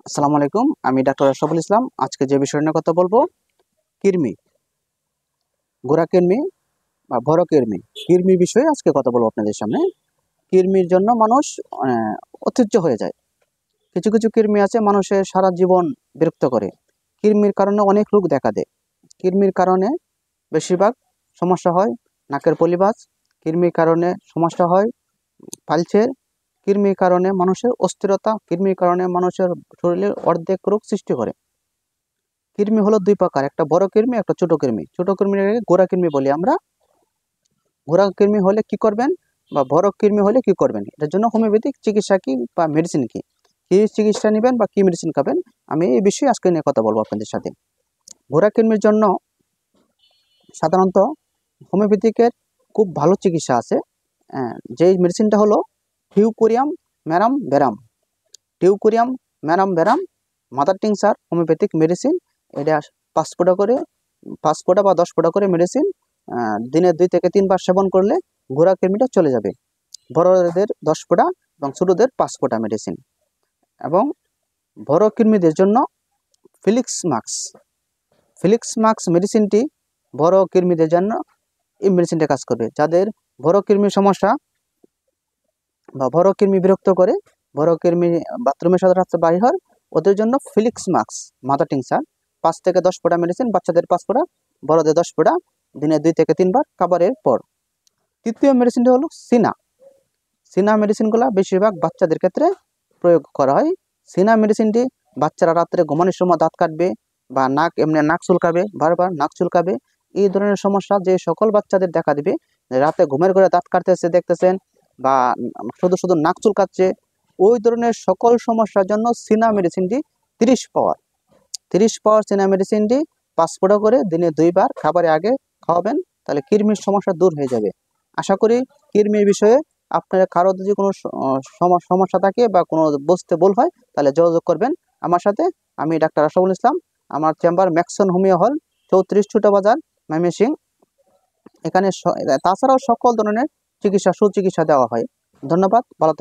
আসসালামু আলাইকুম, আমি ডাক্তার আশরাফুল ইসলাম। আজকে যে বিষয় নিয়ে কথা বলবো, কৃমি, গোড়া কৃমি বা বড় কৃমি, কৃমি বিষয়ে আজকে কথা বলবো আপনাদের সামনে। কৃমির জন্য মানুষ অধৈর্য হয়ে যায়। কিছু কিছু কৃমি আছে মানুষের সারা জীবন বিরক্ত করে। কৃমির কারণে অনেক রোগ দেখা দেয়। কৃমির কারণে বেশিরভাগ সমস্যা হয় নাকের পলিপাস, কৃমির কারণে সমস্যা হয় পালচের, কৃমির কারণে মানুষের অস্থিরতা, কৃমির কারণে মানুষের শরীরের অর্ধেক রোগ সৃষ্টি করে। কৃমি হলো দুই প্রকার, একটা বড় কৃমি, একটা ছোট কৃমি। ছোট কৃমিটাকে গোড়া কৃমি বলি আমরা। গোড়া কৃমি হলে কি করবেন বা বড় কৃমি হলে কি করবেন, এটার জন্য হোমিওপ্যাথিক চিকিৎসা কি বা মেডিসিন কি, কি চিকিৎসা নেবেন বা কি মেডিসিন খাবেন, আমি এই বিষয়ে আজকে নিয়ে কথা বলবো আপনাদের সাথে। গোড়া কৃমির জন্য সাধারণত হোমিওপ্যাথিকের খুব ভালো চিকিৎসা আছে। যেই মেডিসিনটা হলো টিউকোরিয়াম ম্যারাম ব্যারাম। টিউকোরিয়াম ম্যারাম ব্যারাম মাদার টিংচার হোমিওপ্যাথিক মেডিসিন। এটা 5 ফোঁটা করে, 5 ফোঁটা বা 10 ফোঁটা করে মেডিসিন দিনে 2 থেকে 3 বার সেবন করলে গোড়া কৃমিটা চলে যাবে। বড়দের 10 ফোঁটা এবং ছোটোদের 5 ফোঁটা মেডিসিন। এবং বড় কৃমিদের জন্য ফিলিক্স মাক্স মেডিসিনটি বড় কৃমিদের জন্য এই মেডিসিনটা কাজ করবে। যাদের বড় কৃমির সমস্যা বা বড় কৃমি বিরক্ত করে, বড় কৃমি বাথরুমের সাথে রাস্তা বাড়ি হয়, ওদের জন্য ফিলিক্স মাক্স মাদার টিংচার 5 থেকে 10 ফোঁটা মেডিসিন, বাচ্চাদের 5 ফোঁটা, বড়দের 10 ফোঁটা, দিনে 2 থেকে 3 বার খাবারের পর। তৃতীয় মেডিসিনটা হলো সিনা মেডিসিনগুলো বেশিরভাগ বাচ্চাদের ক্ষেত্রে প্রয়োগ করা হয়। সিনা মেডিসিনটি বাচ্চারা রাত্রে ঘুমানোর সময় দাঁত কাটবে বা নাক চুলকাবে, বারবার নাক চুলকাবে, এই ধরনের সমস্যা যে সকল বাচ্চাদের দেখা দিবে, রাতে ঘুমের ঘরে দাঁত কাটতেছে দেখতেছেন বা শুধু শুধু নাক চুলকাচ্ছে, ওই ধরনের সকল সমস্যার জন্য সিনা মেডিসিনটি 30 পাওয়ার সিনা মেডিসিনটি 5 ফোঁটা করে দিনে 2 বার খাবারের আগে খাওয়াবেন, তাহলে কৃমির সমস্যা দূর হয়ে যাবে। আশা করি কৃমির বিষয়ে আপনারা কারো যদি কোনো সমস্যা থাকে বা কোনো বুঝতে ভুল হয় তাহলে যোগাযোগ করবেন আমার সাথে। আমি ডাক্তার আশরাফুল ইসলাম। আমার চেম্বার ম্যাক্সন হোমিও হল, 34 ছোটো বাজার, ময়মনসিংহ। এখানে তাছাড়াও সকল ধরনের সুচিকিৎসা দেওয়া হয়। ধন্যবাদ, ভালো থাকবেন।